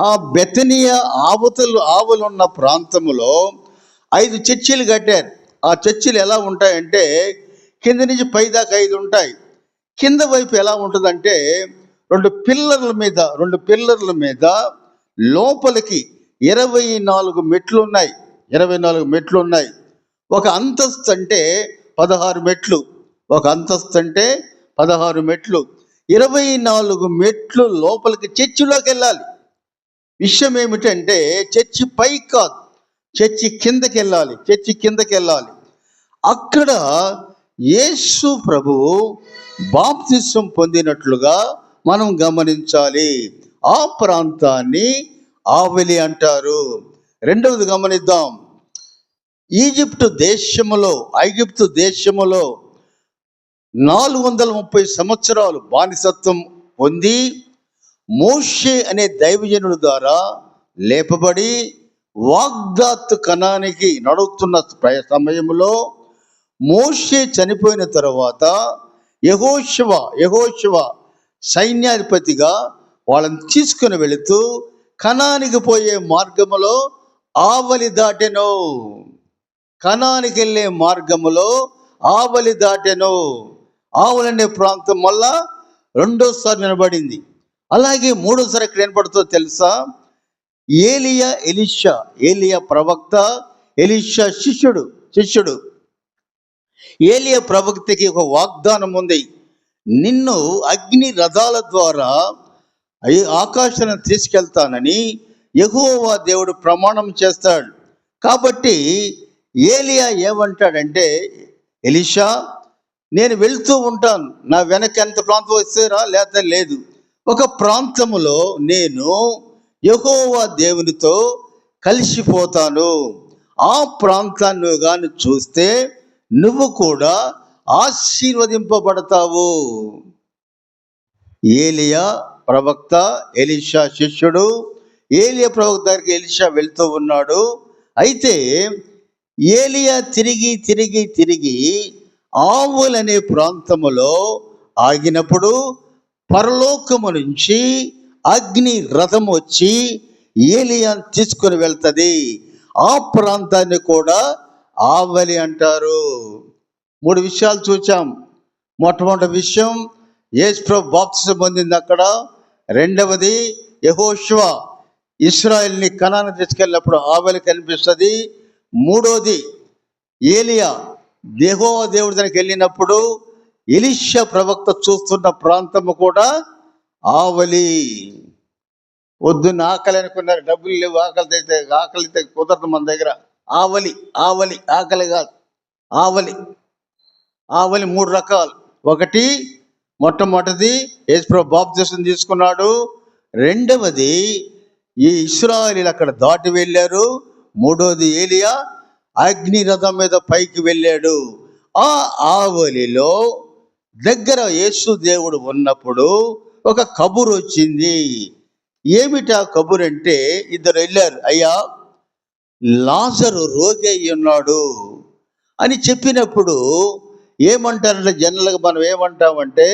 ఆ బెతనియా ఆవులున్న ప్రాంతములో 5 చర్చిలు కట్టారు. ఆ చర్చిలు ఎలా ఉంటాయంటే కింద నుంచి పైదాకా 5 ఉంటాయి. కింద వైపు ఎలా ఉంటుందంటే రెండు పిల్లర్ల మీద లోపలికి 24 మెట్లు ఉన్నాయి. 24 మెట్లు ఉన్నాయి. ఒక అంతస్తు అంటే 16 మెట్లు. ఒక అంతస్తు అంటే 16 మెట్లు. 24 మెట్లు లోపలికి చర్చిలోకి వెళ్ళాలి. విషయం ఏమిటంటే చర్చి పైకి కాదు, చర్చి కిందకి వెళ్ళాలి. అక్కడ యేసు ప్రభువు బాప్తిసం పొందినట్లుగా మనం గమనించాలి. ఆ ప్రాంతాన్ని ఆవలి అంటారు. రెండవది గమనిద్దాం. ఐగుప్తు దేశములో 430 సంవత్సరాలు బానిసత్వం పొంది మోషే అనే దైవజనుడి ద్వారా లేపబడి వాగ్దాత్ కనానికి నడుస్తున్న సమయంలో మోషే చనిపోయిన తర్వాత యెహోషువ సైన్యాధిపతిగా వాళ్ళని తీసుకుని వెళుతూ కనానికి పోయే మార్గములో ఆవలి దాటెను. కనానికి వెళ్ళే మార్గములో ఆవలి దాటెను. ఆవలనే ప్రాంతం మళ్ళా రెండోసారి వినబడింది. అలాగే మూడోసారి ఎక్కడ వినపడుతుందో తెలుసా? ఏలియా ప్రవక్త, ఎలీషా శిష్యుడు. ఏలియా ప్రవక్తకి ఒక వాగ్దానం ఉంది. నిన్ను అగ్ని రథాల ద్వారా ఆకాశాన్ని తీసుకెళ్తానని యెహోవా దేవుడు ప్రమాణం చేస్తాడు. కాబట్టి ఏలియా ఏమంటాడంటే, ఎలీషా, నేను వెళ్తూ ఉంటాను, నా వెనక ఎంత ప్రాంతం వస్తేరా లేకపోతే లేదు. ఒక ప్రాంతములో నేను యెహోవా దేవునితో కలిసిపోతాను. ఆ ప్రాంతాన్ని నువ్వు కానీ చూస్తే నువ్వు కూడా ఆశీర్వదింపబడతావు. ఏలియా ప్రవక్త, ఎలీషా శిష్యుడు. ఏలియా ప్రవక్త దగ్గరికి ఎలీషా వెళ్తూ ఉన్నాడు. అయితే ఏలియా తిరిగి ఆవులనే ప్రాంతములో ఆగినప్పుడు పరలోకము నుంచి అగ్ని రథం వచ్చి ఏలియాను తీసుకుని వెళ్తుంది. ఆ ప్రాంతాన్ని కూడా ఆవలి అంటారు. 3 విషయాలు చూచాం. మొట్టమొదటి విషయం, యేసు ప్రభు బాప్తిసం పొందింది అక్కడ. రెండవది, యెహోషువ ఇశ్రాయేలుని కనాను తీసుకెళ్ళినప్పుడు ఆవలి కనిపిస్తుంది. మూడోది, ఏలియా యెహోవా దేవుడి దగ్గరికి వెళ్ళినప్పుడు ఎలీషా ప్రవక్త చూస్తున్న ప్రాంతము కూడా ఆవలి. పొద్దున్న ఆకలి అనుకున్నారు, డబ్బులు లేవు, ఆకలితే కుదరదు మన దగ్గర. ఆవలి ఆకలి కాదు, ఆవలి 3 రకాలు. మొట్టమొదటిది యేసుప్రభు బాప్తిసం తీసుకున్నాడు. రెండవది, ఈ ఇశ్రాయేలీయులు అక్కడ దాటి వెళ్ళారు. మూడోది, ఏలియా అగ్ని రథం మీద పైకి వెళ్ళాడు. ఆ ఆవలిలో దగ్గర యేసు దేవుడు ఉన్నప్పుడు ఒక కబురు వచ్చింది. ఏమిటా కబురు అంటే, ఇద్దరు వెళ్ళారు. అయ్యా, లాజరు రోగి అయి ఉన్నాడు అని చెప్పినప్పుడు ఏమంటారంటే, జనరల్గా మనం ఏమంటామంటే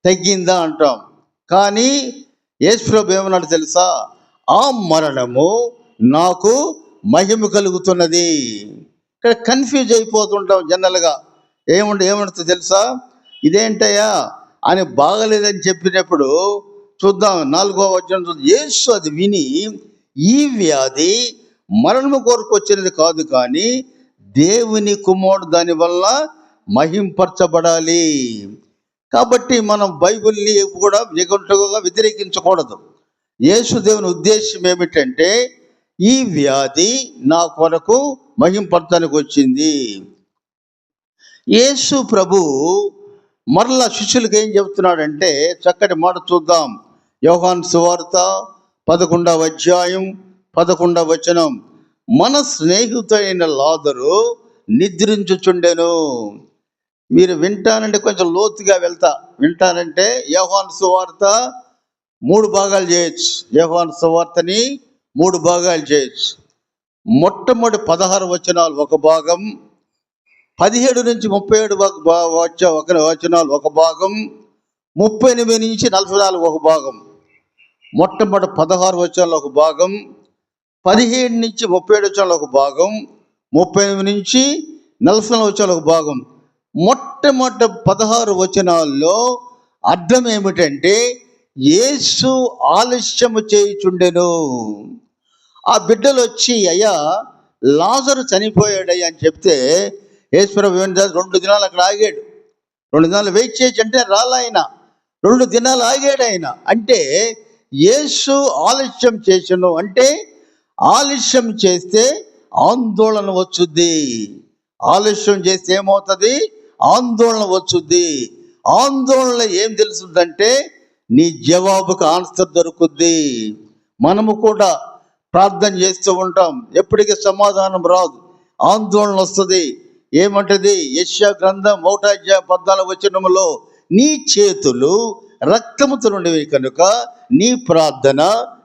తగ్గిందా అంటాం. కానీ యేసు ప్రభు ఏమన్నాడు తెలుసా? ఆ మరణము నాకు మహిమ కలుగుతున్నది. ఇక్కడ కన్ఫ్యూజ్ అయిపోతుంటాం జనరల్గా. ఏమంటుంది తెలుసా? ఇదేంటయ్యా అని బాగలేదని చెప్పినప్పుడు చూద్దాం, 4వ వచనం. యేసు అది విని, ఈ వ్యాధి మరణము కొరకు వచ్చినది కాదు, కానీ దేవుని కుమారుడు దాని వల్ల మహింపరచబడాలి. కాబట్టి మనం బైబిల్ని కూడా నిఘంటువుగా వ్యతిరేకించకూడదు. యేసు దేవుని ఉద్దేశం ఏమిటంటే, ఈ వ్యాధి నా కొరకు మహింపరచడానికి వచ్చింది. యేసు ప్రభు మరలా శిష్యులకు ఏం చెబుతున్నాడంటే, చక్కటి మాట చూద్దాం. యోహాను సువార్త 11వ అధ్యాయం 11వ వచనం. మన స్నేహితుడైన లాజరు నిద్రించుచుండెను. మీరు వింటానంటే కొంచెం లోతుగా వింటానంటే యోహాను సువార్త 3 భాగాలు చేయొచ్చు. యోహాను సువార్తని 3 భాగాలు చేయొచ్చు. మొట్టమొదటి 16 వచనాలు ఒక భాగం, 17 నుంచి 37 వచనాలు ఒక భాగం, 38 నుంచి 44 ఒక భాగం. మొట్టమొదటి 16 వచనాల్లో ఒక భాగం, 17 నుంచి 37 వచనాల్లో ఒక భాగం, 38 నుంచి 44 వచనాల్లో ఒక భాగం. మొట్టమొదటి 16 వచనాల్లో అర్థం ఏమిటంటే యేసు ఆలస్యము చేయుచుండెను. ఆ బిడ్డలు వచ్చి అయ్యా లాజరు చనిపోయాడయ్యా అని చెప్తే యేసుప్రభు 2 దినాలు అక్కడ ఆగాడు. 2 దినాలు వెయిట్ చేసి అంటే రాలాయన 2 దినాలు ఆగాడు ఆయన. అంటే యేసు ఆలస్యం చేసను అంటే ఆలస్యం చేస్తే ఆందోళన వచ్చుద్ది. ఆలస్యం చేస్తే ఏమవుతుంది? ఆందోళన వచ్చుద్ది. ఆందోళన ఏం తెలుసుద్దంటే నీ జవాబుకు ఆన్సర్ దొరుకుద్ది. మనము కూడా ప్రార్థన చేస్తూ ఉంటాం, ఎప్పటికీ సమాధానం రాదు, ఆందోళన వస్తుంది. ఏమంటది? యెషయా గ్రంథం 1:14 వచనములో నీ చేతులు రక్తముతో నుండివి కనుక నీ ప్రార్థన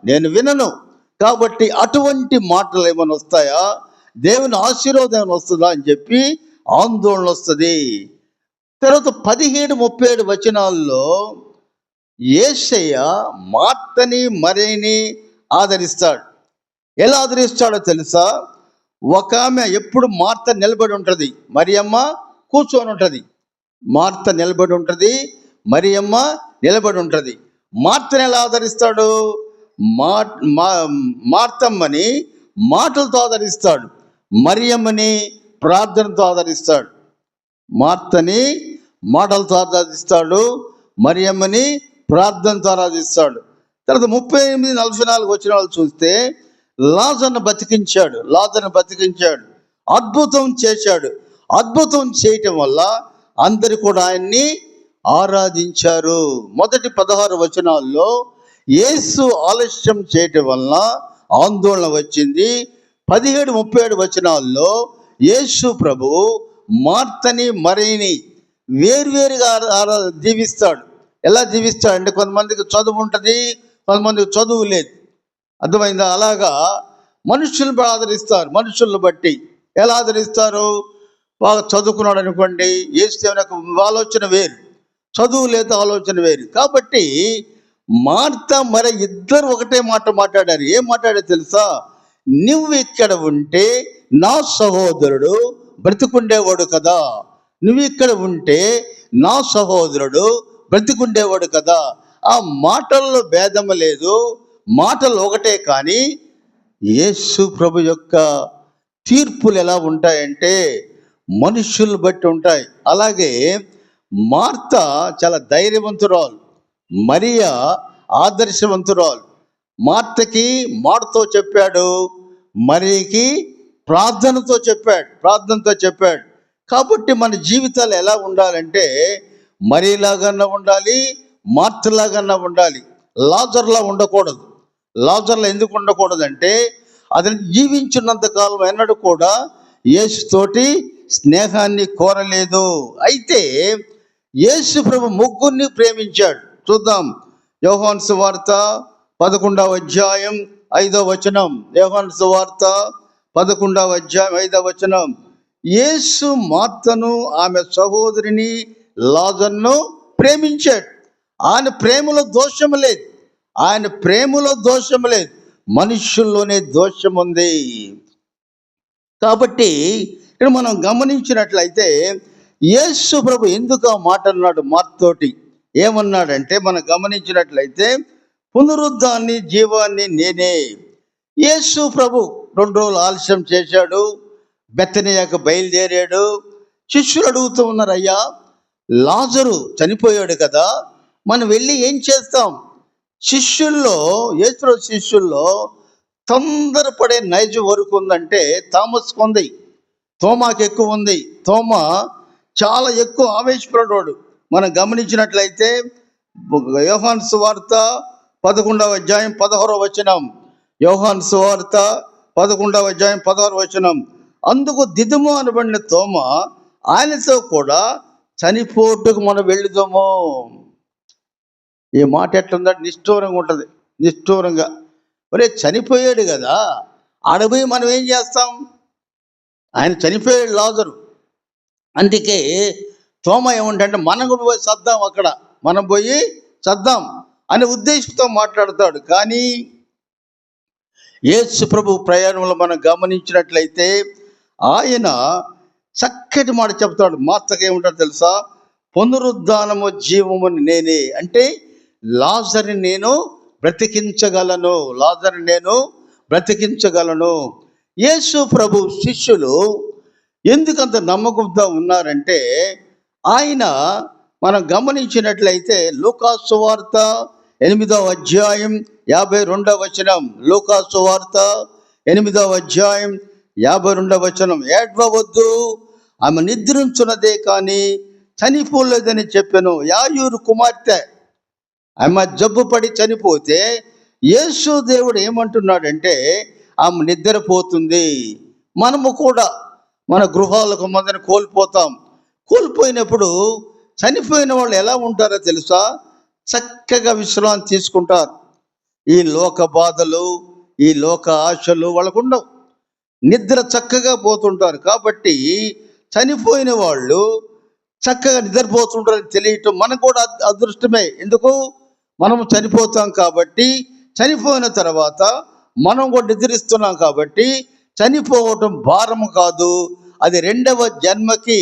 నేను వినను. కాబట్టి అటువంటి మాటలు ఏమైనా వస్తాయా? దేవుని ఆశీర్వాదం ఏమైనా వస్తుందా అని చెప్పి ఆందోళన వస్తుంది. తర్వాత 17-37 వచనాల్లో యేసయ్య మార్తని మరియని ఆదరిస్తాడు. ఎలా ఆదరిస్తాడో తెలుసా? ఒక ఆమె ఎప్పుడు మార్త నిలబడి ఉంటుంది, మరియమ్మ కూర్చొని ఉంటుంది. మార్త నిలబడి ఉంటుంది, మరియమ్మ నిలబడి ఉంటుంది. మార్తని ఎలా ఆదరిస్తాడు? మార్తమ్మని మాటలతో ఆదరిస్తాడు, మరియమ్మని ప్రార్థనతో ఆదరిస్తాడు. మార్తని మాటలతో ఆరాధిస్తాడు, మరియమ్మని ప్రార్థనతో ఆరాధిస్తాడు. తర్వాత 38-44 వచనాలు చూస్తే లాజరును బతికించాడు, అద్భుతం చేశాడు. అద్భుతం చేయటం వల్ల అందరు కూడా ఆయన్ని ఆరాధించారు. మొదటి 16 వచనాల్లో యేసు ఆలస్యం చేయటం వలన ఆందోళన వచ్చింది. 17-37 వచనాల్లో యేసు ప్రభు మార్తని మరియని వేరువేరుగా దీవిస్తాడు. ఎలా దీవిస్తాడు అంటే కొంతమందికి చదువు ఉంటుంది, కొంతమందికి చదువు లేదు. అర్థమైందా? అలాగా మనుషులను ఆదరిస్తారు. మనుషులను బట్టి ఎలా ఆదరిస్తారు? బాగా చదువుకున్నాడు అనుకోండి, యేసు దేవుని ఆలోచన వేరు, చదువు లేదు ఆలోచన వేరు. కాబట్టి మార్త మరి ఇద్దరు ఒకటే మాట మాట్లాడారు. ఏం మాట్లాడారు తెలుసా? నువ్వు ఇక్కడ ఉంటే నా సహోదరుడు బ్రతికుండేవాడు కదా, నువ్వు ఇక్కడ ఉంటే నా సహోదరుడు బ్రతికుండేవాడు కదా. ఆ మాటల్లో భేదం లేదు, మాటలు ఒకటే. కానీ యేసు ప్రభు యొక్క తీర్పులు ఎలా ఉంటాయంటే మనుషులు బట్టి ఉంటాయి. అలాగే మార్త చాలా ధైర్యవంతురాలు, మరియా ఆదర్శవంతురాలు. మార్తకి మాటతో చెప్పాడు, మరియకి ప్రార్థనతో చెప్పాడు. కాబట్టి మన జీవితాలు ఎలా ఉండాలంటే మరియలాగన్నా ఉండాలి, మార్తలాగన్నా ఉండాలి. లాజర్లా ఉండకూడదు. లాజర్లా ఎందుకు ఉండకూడదంటే అతను జీవించినంత కాలం ఎన్నడూ కూడా యేసుతోటి స్నేహాన్ని కోరలేదు. అయితే యేసు ప్రభు ముగ్గురిని ప్రేమించాడు. చూద్దాం, యోహాను సువార్త 11:5 వచనం. యోహాను సువార్త 11:5 యేసు మార్తను ఆమె సహోదరిని లాజరును ప్రేమించాడు. ఆయన ప్రేమలో దోషము లేదు, మనుషుల్లోనే దోషం ఉంది. కాబట్టి ఇక్కడ మనం గమనించినట్లయితే యేసు ప్రభు ఎందుకు ఆ మాట అన్నాడు మార్తతోటి? ఏమన్నాడంటే మనం గమనించినట్లయితే పునరుద్ధాన్ని జీవాన్ని నేనే. యేసు ప్రభు 2 రోజులు ఆలస్యం చేశాడు, బెతనియాకు బయలుదేరాడు. శిష్యులు అడుగుతూ ఉన్నారు, అయ్యా లాజరు చనిపోయాడు కదా, మనం వెళ్ళి ఏం చేస్తాం? యేసు శిష్యుల్లో తొందరపడే నైజం వరకు ఉందంటే థామస్కు ఉంది, తోమాకి ఎక్కువ ఉంది. తోమా చాలా ఎక్కువ ఆవేశపడ్డాడు. మనం గమనించినట్లయితే యోహాను సువార్త 11:16 వచనం. యోహాను సువార్త 11:16 వచనం. అందుకు దిదుము అనబడిన తోమా ఆయనతో కూడా చనిపోటుకు మనం వెళ్ళుదాము. ఈ మాట ఎట్లుందంటే నిష్ఠూరంగా ఉంటుంది. నిష్ఠూరంగా, ఒరే చనిపోయాడు కదా, ఆడపోయి మనం ఏం చేస్తాం? ఆయన చనిపోయాడు లాజరు. అందుకే తోమ ఏముంటే మనం కూడా పోయి చద్దాం, అక్కడ మనం పోయి చద్దాం. అనే ఉద్దేశంతో మాట్లాడతాడు. కానీ యేసు ప్రభు ప్రయాణంలో మనం గమనించినట్లయితే ఆయన చక్కటి మాట చెప్తాడు. మాటకి ఏముంటాడు తెలుసా? పునరుద్ధానము జీవము నేనే. అంటే లాజరుని నేను బ్రతికించగలను, లాజరుని నేను బ్రతికించగలను. యేసు ప్రభు శిష్యులు ఎందుకంత నమ్మకంతో ఉన్నారంటే, ఆయన మనం గమనించినట్లయితే లూకాసు సువార్త 8వ అధ్యాయం 52వ వచనం, లూకాసు సువార్త 8వ అధ్యాయం 52వ వచనం, ఏడ్వవద్దు, ఆమె నిద్రించున్నదే కానీ చనిపోలేదని చెప్పాను. యాయూరు కుమార్తె ఆమె జబ్బుపడి చనిపోతే యేసు దేవుడు ఏమంటున్నాడంటే, ఆమె నిద్రపోతుంది. మనము కూడా మన గృహాలకు మందిని కోల్పోతాం. కోల్పోయినప్పుడు చనిపోయిన వాళ్ళు ఎలా ఉంటారో తెలుసా? చక్కగా విశ్రాంతి తీసుకుంటారు. ఈ లోక బాధలు, ఈ లోక ఆశలు వాళ్ళకు ఉండవు. నిద్ర చక్కగా పోతుంటారు. కాబట్టి చనిపోయిన వాళ్ళు చక్కగా నిద్రపోతుంటారని తెలియటం మనకు కూడా అదృష్టమే. ఎందుకు? మనము చనిపోతాం కాబట్టి, చనిపోయిన తర్వాత మనం కూడా నిద్రిస్తున్నాం కాబట్టి చనిపోవటం భారము కాదు, అది రెండవ జన్మకి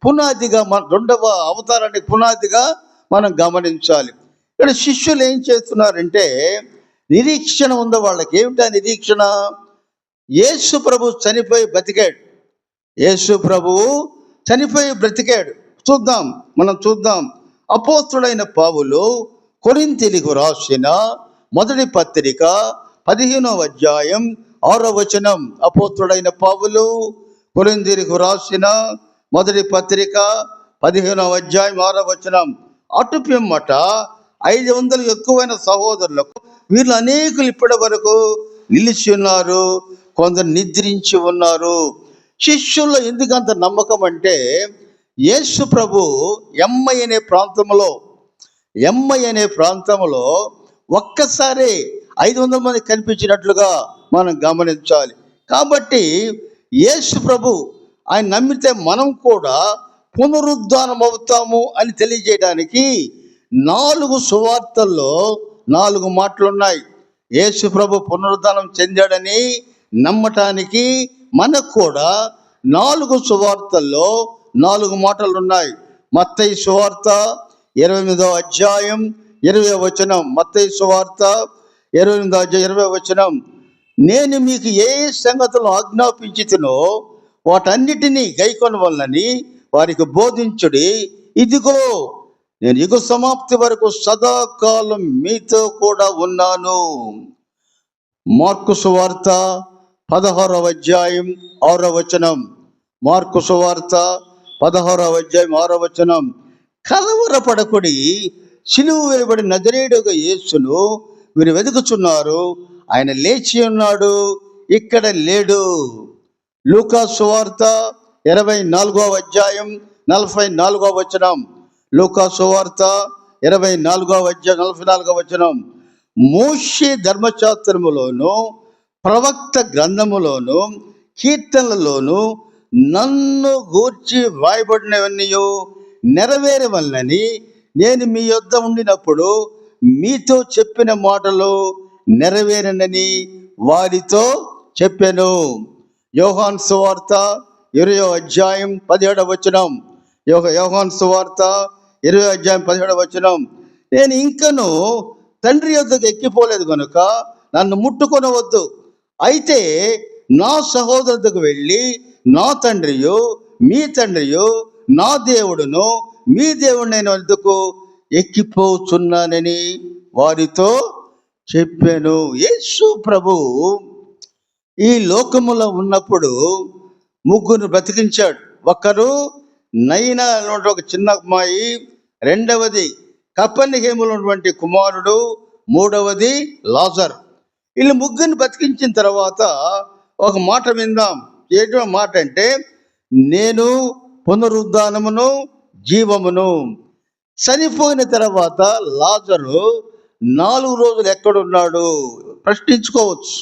పునాదిగా, మన రెండవ అవతారానికి పునాదిగా మనం గమనించాలి. ఇక్కడ శిష్యులు ఏం చేస్తున్నారంటే, నిరీక్షణ ఉందో వాళ్ళకి. ఏమిటా నిరీక్షణ? యేసు ప్రభు చనిపోయి బ్రతికాడు. యేసు ప్రభువు చనిపోయి బ్రతికాడు. మనం చూద్దాం. అపోస్తుడైన పౌలు కొరింథీయులకు రాసిన మొదటి పత్రిక 15వ అధ్యాయం 6వ వచనం. అపోస్తుడైన పౌలు కొరింథీయులకు రాసిన మొదటి పత్రిక 15వ అధ్యాయం 6వ వచనం. అటు పిమ్మట 500 ఎక్కువైన సహోదరులకు వీళ్ళు అనేకులు ఇప్పటి వరకు నిలిచి ఉన్నారు, కొందరు నిద్రించి ఉన్నారు. శిష్యుల్లో ఎందుకంత నమ్మకం అంటే, యేసు ప్రభు ఎమ్మై అనే ప్రాంతంలో ఒక్కసారి 500 మంది కనిపించినట్లుగా మనం గమనించాలి. కాబట్టి యేసు ప్రభు ఆయన నమ్మితే మనం కూడా పునరుద్ధానం అవుతాము అని తెలియజేయడానికి 4 సువార్తల్లో 4 మాటలున్నాయి. యేసు ప్రభు పునరుద్ధానం చెందాడని నమ్మటానికి మనకు కూడా 4 సువార్తల్లో 4 మాటలు ఉన్నాయి. మత్తయి సువార్త 28వ అధ్యాయం 20వ వచనం. మత్తయి సువార్త 28వ అధ్యాయం 20వ వచనం. నేను మీకు ఏ సంగతులను ఆజ్ఞాపించితినో వాటన్నిటినీ గైకొనవలనని వారికి బోధించుడి. ఇదిగో నేను యుగ సమాప్తి వరకు సదాకాలం మీతో కూడా ఉన్నాను. మార్కు సువార్త 16వ అధ్యాయం 6వ వచనం. మార్కు సువార్త 16వ అధ్యాయం 6వ వచనం. కలవరపడకుడి, సిలువ వేయబడి నజరేయుడుగా యేసును వీరు వెతుకుచున్నారు, ఆయన లేచి ఉన్నాడు, ఇక్కడ లేడు. లూకాసు సువార్త 24వ అధ్యాయం 44వ వచనం. లూకాసు సువార్త 24వ అధ్యాయం 44వ వచనం. మోషే ధర్మశాస్త్రములోను ప్రవక్త గ్రంథములోను కీర్తనలలోను నన్ను గూర్చి వ్రాయబడినవన్నీ నెరవేరవలనని నేను మీ యొద్ద ఉండినప్పుడు మీతో చెప్పిన మాటలు నెరవేరనని వారితో చెప్పాను. యోహాను సువార్త 20వ అధ్యాయం 17వ వచనం. యోహాను సువార్త 20వ అధ్యాయం 17వ వచనం. నేను ఇంకను తండ్రి యొద్దకు ఎక్కిపోలేదు కనుక నన్ను ముట్టుకొనవద్దు. అయితే నా సహోదరులకు వెళ్ళి నా తండ్రియు మీ తండ్రియు నా దేవుడును మీ దేవుడినైన వద్దకు ఎక్కిపోచున్నానని వారితో చెప్పాను. యేసు ప్రభు ఈ లోకములో ఉన్నప్పుడు 3 బ్రతికించాడు. ఒకరు నయనా అనే ఒక చిన్న అమ్మాయి, రెండవది కపెర్నహూములో ఉన్నటువంటి కుమారుడు, మూడవది లాజర్. వీళ్ళు 3 బ్రతికించిన తర్వాత ఒక మాట విందాం. ఏంటో మాట అంటే, నేను పునరుద్ధానమును జీవమును. చనిపోయిన తర్వాత లాజరు 4 రోజులు ఎక్కడున్నాడు ప్రశ్నించుకోవచ్చు.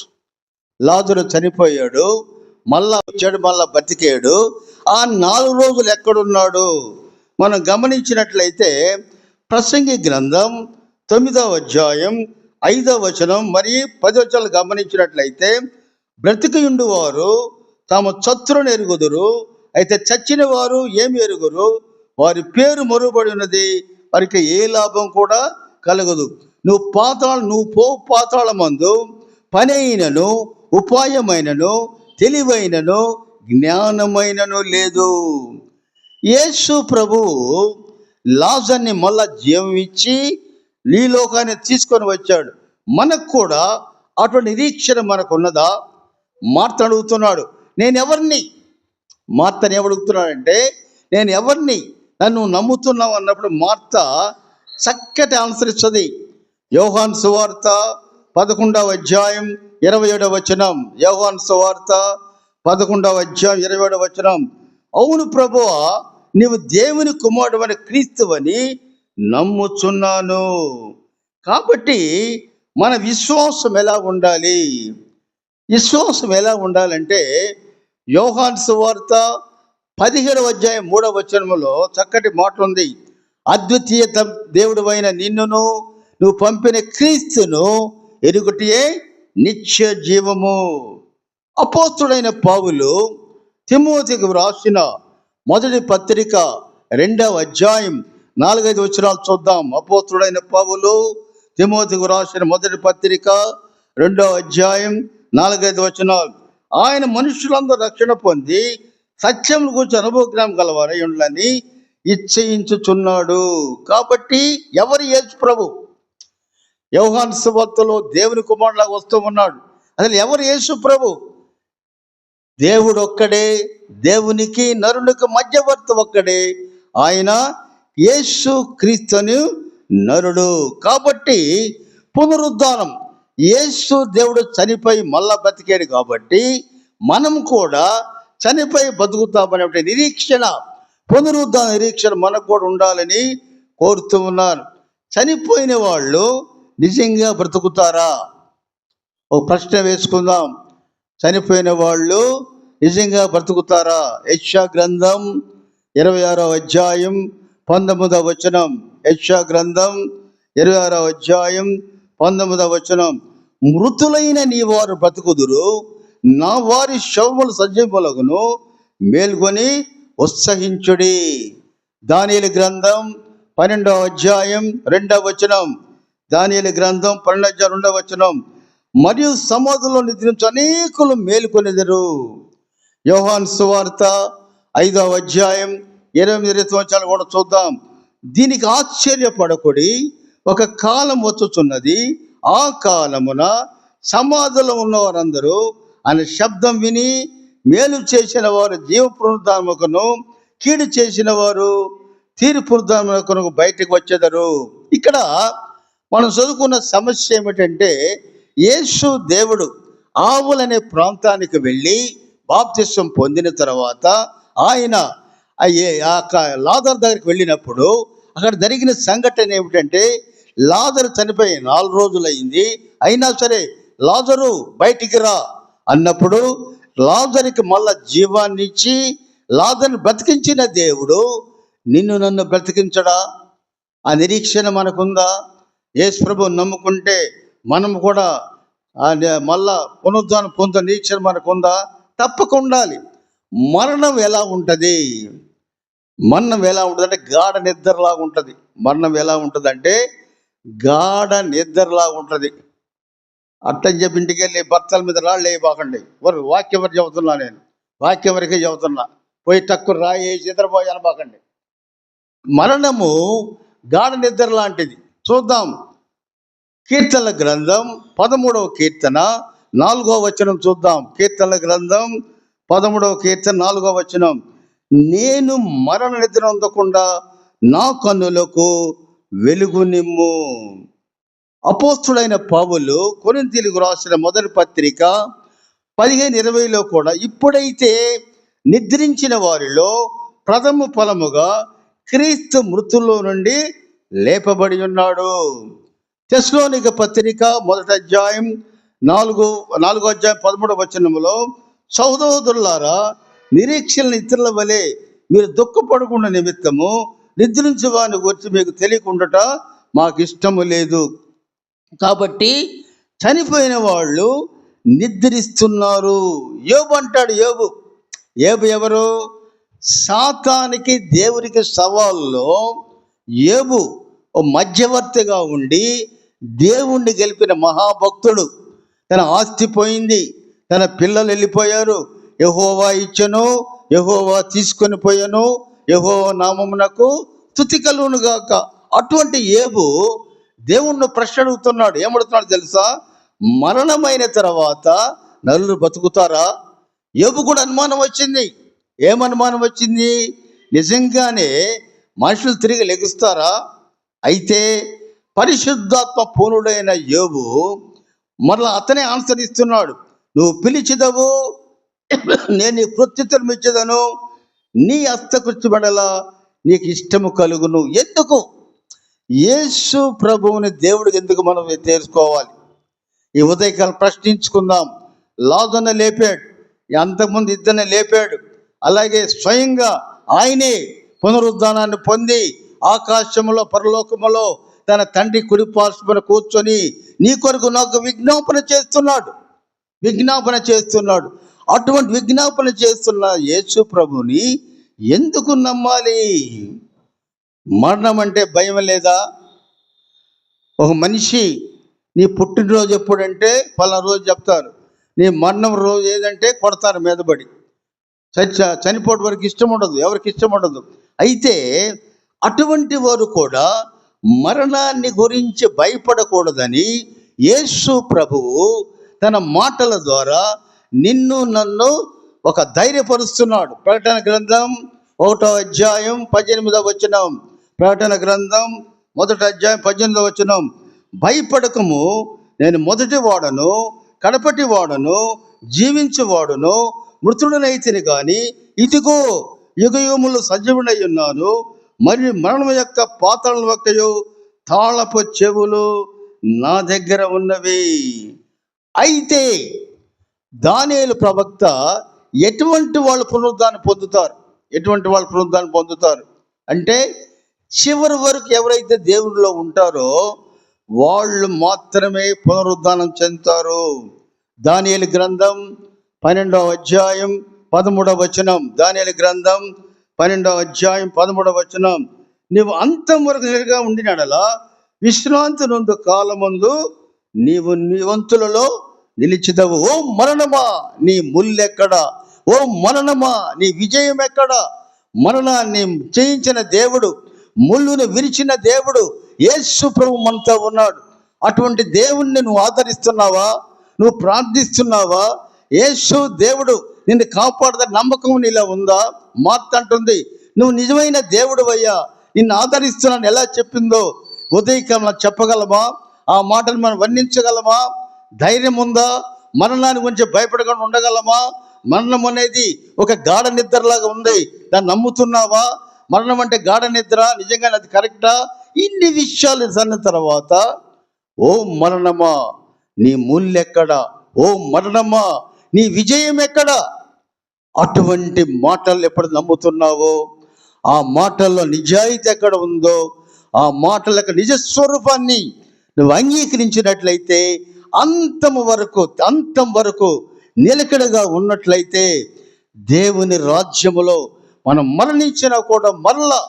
లాజరు చనిపోయాడు, మళ్ళా వచ్చాడు, మళ్ళా బతికాడు. ఆ 4 రోజులు ఎక్కడున్నాడు మనం గమనించినట్లయితే ప్రసంగి గ్రంథం 9వ అధ్యాయం 5వ వచనం మరి 10వ వచనాలు గమనించినట్లయితే, బ్రతికియుండు వారు తాము చచ్చును ఎరుగుదురు, అయితే చచ్చిన వారు ఏమి ఎరుగురు, వారి పేరు మరుబడి ఉన్నది, వారికి ఏ లాభం కూడా కలగదు. నువ్వు పో పాతాళమందు పని అయినను ఉపాయమైనను తెలివైనను జ్ఞానమైనను లేదు. యేసు ప్రభువు లాజర్ని మళ్ళా జీవం ఇచ్చి ఈ లోకాన్ని తీసుకొని వచ్చాడు. మనకు కూడా అటువంటి నిరీక్షణ మనకు ఉన్నదా? మార్త అడుగుతున్నాడు, నేను ఎవరిని? మార్తని ఏమడుగుతున్నాడంటే, నేను ఎవరిని, నన్ను నమ్ముతున్నావు అన్నప్పుడు మార్త చక్కటి ఆన్సర్ ఇస్తుంది. యోహాను సువార్త 11వ అధ్యాయం 27వ వచనం. యోహాను సువార్త 11వ అధ్యాయం 27వ వచనం. అవును ప్రభువా, నీవు దేవుని కుమారుడు అని క్రీస్తువని నమ్ముచున్నాను. కాబట్టి మన విశ్వాసం ఎలా ఉండాలి? విశ్వాసం ఎలా ఉండాలంటే, యోహాను సువార్త 17వ అధ్యాయం 3వ వచనములో చక్కటి మాట ఉంది. అద్వితీయ దేవుడు అయిన నిన్నును నువ్వు పంపిన క్రీస్తును ఎరుగుటియే నిత్య జీవము. అపోస్తుడైన పౌలు తిమోతికి వ్రాసిన మొదటి పత్రిక 2వ అధ్యాయం 4-5 వచనాలు చూద్దాం. అపోస్తుడైన పౌలు తిమోతికి వ్రాసిన మొదటి పత్రిక 2వ అధ్యాయం 4-5 వచనాలు. ఆయన మనుషులందరూ రక్షణ పొంది సత్యం గురించి అనుభవజ్ఞానం గలవారై ఉండాలని ఇచ్చయించుచున్నాడు. కాబట్టి ఎవరు యేసు ప్రభు? యోహాను సువార్తలో దేవుని కుమారులాగా వస్తూ ఉన్నాడు. అసలు ఎవరు యేసు ప్రభు? దేవుడు ఒక్కడే, దేవునికి నరునికి మధ్యవర్తి ఒక్కడే, ఆయన యేసు క్రీస్తుని నరుడు. కాబట్టి పునరుద్ధానం, యేసు దేవుడు చనిపోయి మళ్ళా బతికాడు కాబట్టి మనం కూడా చనిపోయి బతుకుతామనే నిరీక్షణ, పునరుద్ధాన నిరీక్షణ మనకు కూడా ఉండాలని కోరుతూ ఉన్నారు. చనిపోయిన వాళ్ళు నిజంగా బ్రతుకుతారా? ఒక ప్రశ్న వేసుకుందాం. చనిపోయిన వాళ్ళు నిజంగా బ్రతుకుతారా? యెషయా గ్రంథం 26వ అధ్యాయం 19వ వచనం. యెషయా గ్రంథం 26వ అధ్యాయం 19వ వచనం. మృతులైన నీ వారు బ్రతుకుదురు, నా వారి శవములు సజీవులగును, మేల్కొని ఉత్సహించుడి. దానియేలు గ్రంథం 12వ అధ్యాయం 2వ వచనం. దానియేలు గ్రంథం 12వ అధ్యాయం 2వ వచనం. మరియు సమాధుల్లో నిద్రించు అనేకులు మేలుకొనెదరు. యోహాను సువార్త 5వ అధ్యాయం 28 వచనాలు కూడా చూద్దాం. దీనికి ఆశ్చర్యపడకుడి, ఒక కాలం వచ్చుచున్నది, ఆ కాలమున సమాధిలో ఉన్నవారందరూ ఆయన శబ్దం విని మేలు చేసిన వారు జీవ పునరుద్ధానముకును, కీడు చేసిన వారు తీర్పు పునరుద్ధానముకును బయటకు వచ్చేదరు. ఇక్కడ మనం చదువుకున్న సమస్య ఏమిటంటే, యేసు దేవుడు ఆవులనే ప్రాంతానికి వెళ్ళి బాప్తిస్వం పొందిన తర్వాత ఆయన లాజరు దగ్గరికి వెళ్ళినప్పుడు అక్కడ జరిగిన సంఘటన ఏమిటంటే, లాజరు చనిపోయి 4 రోజులైంది, అయినా సరే లాజరు బయటికి రా అన్నప్పుడు లాజరుకి మళ్ళా జీవాన్ని ఇచ్చి లాజరుని బ్రతికించిన దేవుడు నిన్ను నన్ను బ్రతికించడా? ఆ నిరీక్షణ మనకుందా? యేసు ప్రభువు నమ్ముకుంటే మనం కూడా మళ్ళా పునరుద్ధానం పొందే నిరీక్షణ మనకుందా? తప్పకుండా ఉండాలి. మరణం ఎలా ఉంటుంది? మరణం ఎలా ఉంటుంది అంటే గాఢ నిద్రలాగా ఉంటుంది. మరణం ఎలా ఉంటుంది అంటే గాఢ నిద్రలాగా ఉంటుంది. అట్టని చెప్పి ఇంటికి వెళ్ళి భర్తల మీద రాళ్ళు వేయబాకండి. వాక్యం వరకు చెబుతున్నా, నేను వాక్యం వరకే చెబుతున్నా. పోయి తక్కువ రాయి నిద్రపోయి అనబాకండి. మరణము గాఢ నిద్ర లాంటిది. చూద్దాం. కీర్తనల గ్రంథం 13వ కీర్తన 4వ వచనం చూద్దాం. కీర్తనల గ్రంథం 13వ కీర్తన 4వ వచనం. నేను మరణ నిద్ర అందకుండా నా కన్నులకు వెలుగు నిమ్ము. అపోస్తుడైన పౌలు కొరింథీయులకు రాసిన మొదటి పత్రిక 15:20లో కూడా, ఇప్పుడైతే నిద్రించిన వారిలో ప్రథమ ఫలముగా క్రీస్తు మృతుల్లో నుండి లేపబడి ఉన్నాడు. తెస్సలోనిక పత్రిక 1వ అధ్యాయం 4వ అధ్యాయం 13వ వచనములో, సహోదరులారా, నిరీక్షణ ఇతరుల వలె మీరు దుఃఖపడకుండా నిమిత్తము నిద్రించే వారిని గురించి మీకు తెలియకుండాట మాకు ఇష్టము లేదు. కాబట్టి చనిపోయిన వాళ్ళు నిద్రిస్తున్నారు. యోబు అంటాడు. యోబు ఎవరు? సాతానికి దేవునికి సవాల్లో యోబు ఓ మధ్యవర్తిగా ఉండి దేవుణ్ణి గెలిపిన మహాభక్తుడు. తన ఆస్తి పోయింది, తన పిల్లలు వెళ్ళిపోయారు, యెహోవా ఇచ్చెను, యెహోవా తీసుకొని పోయాను, యెహోవా నామమునకు స్తుతి కలుగును గాక. అటువంటి యోబు దేవుణ్ణి ప్రశ్న అడుగుతున్నాడు. ఏమడుగుతున్నాడు తెలుసా? మరణమైన తర్వాత నలుగురు బతుకుతారా? యోబు కూడా అనుమానం వచ్చింది. ఏమనుమానం వచ్చింది? నిజంగానే మనుషులు తిరిగి లెగుస్తారా? అయితే పరిశుద్ధాత్మ పూర్ణుడైన యోబు మరలా అతనే ఆన్సర్ ఇస్తున్నాడు. నువ్వు పిలిచిదవు, నేను నీ ప్రత్యుత్తరం ఇచ్చేదను, నీ హస్తకృత్యబడల నీకు ఇష్టము కలుగును. ఎందుకు? యేసు ప్రభువుని దేవుడికి ఎందుకు మనం తెలుసుకోవాలి? ఈ ఉదయకాలం ప్రశ్నించుకుందాం. లాజరును లేపాడు, అంతకుముందు ఇద్దరిని లేపాడు. అలాగే స్వయంగా ఆయనే పునరుద్ధానాన్ని పొంది ఆకాశములో పరలోకములో తన తండ్రి కుడిపార్శ్వమున కూర్చొని నీ కొరకు నాకు విజ్ఞాపన చేస్తున్నాడు. అటువంటి విజ్ఞాపన చేస్తున్న యేసు ప్రభుని ఎందుకు నమ్మాలి? మరణం అంటే భయం లేదా? ఒక మనిషి నీ పుట్టినరోజు ఎప్పుడంటే పలానా రోజు చెప్తారు. నీ మరణం రోజు ఏదంటే కొడతారు మీదబడి. చనిపోవడం వరకు ఇష్టం ఉండదు, ఎవరికి ఇష్టం ఉండదు. అయితే అటువంటి వారు కూడా మరణాన్ని గురించి భయపడకూడదని యేసు ప్రభువు తన మాటల ద్వారా నిన్ను నన్ను ఒక ధైర్యపరుస్తున్నాడు. ప్రకటన గ్రంథం 1వ అధ్యాయం 18వ వచనం. ప్రకటన గ్రంథం 1వ అధ్యాయం 18వ వచనం. భయపడకము, నేను మొదటి వాడను, కడపటి వాడను, జీవించువాడును, మృతుడనైతిని గాని ఇదిగో యుగయుగములు సజీవుడై ఉన్నాను, మరియు మరణం యొక్క పాతాళం యొక్కయు తాళపు చెవులు నా దగ్గర ఉన్నవి. అయితే దానియేలు ప్రవక్త ఎటువంటి వాళ్ళు పునరుద్ధానం పొందుతారు అంటే చివరి వరకు ఎవరైతే దేవుడిలో ఉంటారో వాళ్ళు మాత్రమే పునరుద్ధానం చెందుతారు. దానియేలు గ్రంథం 12వ అధ్యాయం 13వ వచనం. దానియేలు గ్రంథం 12వ అధ్యాయం 13వ వచనం. నీవు అంతం వరకు నిలగా ఉండినడలా విశ్రాంతి నందు కాలమందు నీవు నీ వంతులలో నిలిచిదవు. ఓ మరణమా నీ ముల్లెక్కడా? ఓ మరణమా నీ విజయం ఎక్కడా? మరణాన్ని జయించిన దేవుడు, ముళ్ళును విరిచిన దేవుడు యేసు ప్రభు మనతో ఉన్నాడు. అటువంటి దేవుణ్ణి నువ్వు ఆదరిస్తున్నావా? నువ్వు ప్రార్థిస్తున్నావా? యేసు దేవుడు నిన్ను కాపాడదని నమ్మకం నీలో ఉందా? మార్త అంటుంది, నువ్వు నిజమైన దేవుడు అయ్యా, నిన్ను ఆదరిస్తున్నాను ఎలా చెప్పిందో ఉదయకాలం చెప్పగలమా? ఆ మాటను మనం వర్ణించగలమా? ధైర్యం ఉందా? మరణాన్ని గురించి భయపడకుండా ఉండగలమా? మరణం అనేది ఒక గాఢ నిద్రలాగా ఉంది, దాన్ని నమ్ముతున్నావా? మరణం అంటే గాఢ నిద్ర, నిజంగానే అది కరెక్టా? ఇన్ని విషయాలు అన్న తర్వాత ఓ మరణమా నీ ముల్లెక్కడా? ఓ మరణమా నీ విజయం ఎక్కడా? అటువంటి మాటలు ఎప్పుడు నమ్ముతున్నావో, ఆ మాటల్లో నిజాయితీ ఎక్కడ ఉందో, ఆ మాటల యొక్క నిజస్వరూపాన్ని నువ్వు అంగీకరించినట్లయితే అంతం వరకు నిలకడగా ఉన్నట్లయితే దేవుని రాజ్యములో మనం మరణించినా కూడా మరలా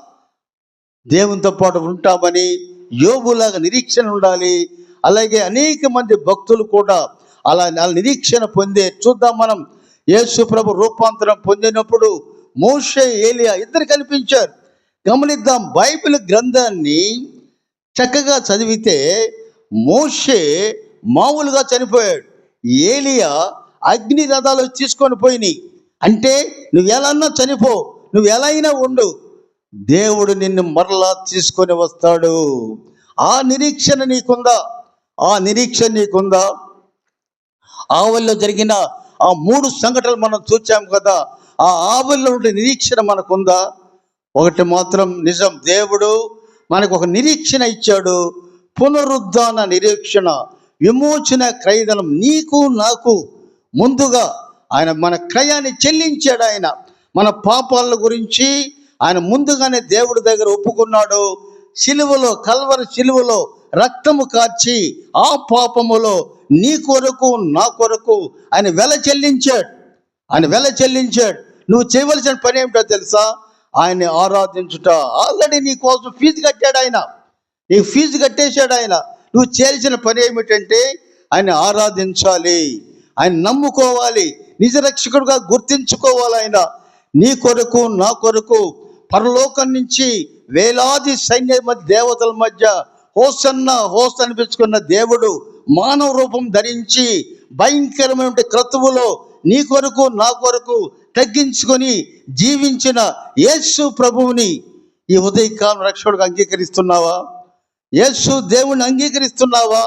దేవునితో పాటు ఉంటామని యోబులాగా నిరీక్షణ ఉండాలి. అలాగే అనేక మంది భక్తులు కూడా అలా నిరీక్షణ పొందే చూద్దాం. మనం యేసు ప్రభు రూపాంతరం పొందినప్పుడు మోషే, ఏలియా ఇద్దరు కనిపించారు. గమనిద్దాం, బైబిల్ గ్రంథాన్ని చక్కగా చదివితే మోషే మామూలుగా చనిపోయాడు, ఏలియా అగ్ని రథాలు తీసుకొని పోయినాయి. అంటే నువ్వు ఎలా అన్నా చనిపో, నువ్వు ఎలా అయినా ఉండు, దేవుడు నిన్ను మరలా తీసుకొని వస్తాడు. ఆ నిరీక్షణ నీకుందా? ఆవల్లో జరిగిన ఆ 3 సంఘటనలు మనం చూచాం కదా, ఆ ఆవల్లో ఉండే నిరీక్షణ మనకుందా? ఒకటి మాత్రం నిజం, దేవుడు మనకు ఒక నిరీక్షణ ఇచ్చాడు, పునరుద్ధాన నిరీక్షణ, విమోచన క్రయధనం నీకు నాకు ముందుగా ఆయన మన క్రయాన్ని చెల్లించాడు. ఆయన మన పాపాల గురించి ఆయన ముందుగానే దేవుడి దగ్గర ఒప్పుకున్నాడు, శిలువలో, కల్వరి శిలువలో రక్తము కార్చి ఆ పాపములో నీ కొరకు నా కొరకు ఆయన వెల చెల్లించాడు. నువ్వు చేయవలసిన పని ఏమిటో తెలుసా? ఆయన్ని ఆరాధించుట. ఆల్రెడీ నీ కోసం ఫీజు కట్టాడు ఆయన, నీకు ఫీజు కట్టేశాడు ఆయన. నువ్వు చేయాల్సిన పని ఏమిటంటే ఆయన ఆరాధించాలి, ఆయన నమ్ముకోవాలి, నిజ రక్షకుడుగా గుర్తించుకోవాలి. ఆయన నీ కొరకు నా కొరకు పరలోకం నుంచి వేలాది సైన్య మధ్య, దేవతల మధ్య హోసన్న అనిపించుకున్న దేవుడు మానవ రూపం ధరించి భయంకరమైన క్రతువులో నీ కొరకు నా కొరకు తగ్గించుకొని జీవించిన యేసు ప్రభువుని ఈ ఉదయకాలం రక్షకుడిగా అంగీకరిస్తున్నావా? యేసు దేవుని అంగీకరిస్తున్నావా?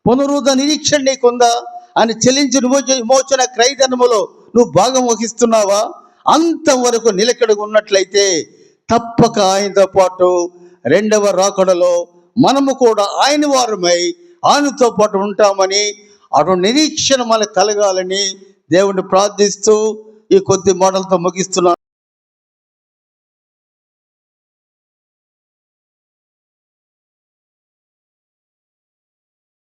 పునరుద్ధ నిరీక్షణ నీకుందా? ఆయన చెల్లించిన విమోచన క్రయధనములో నువ్వు భాగం వహిస్తున్నావా? అంతవరకు నిలకడగా ఉన్నట్లయితే తప్పక ఆయనతో పాటు రెండవ రాకడలో మనము కూడా ఆయన వారమై ఆయనతో పాటు ఉంటామని అటు నిరీక్షణ మనకు కలగాలని దేవుణ్ణి ప్రార్థిస్తూ ఈ కొద్ది మాటలతో ముగిస్తున్నాను.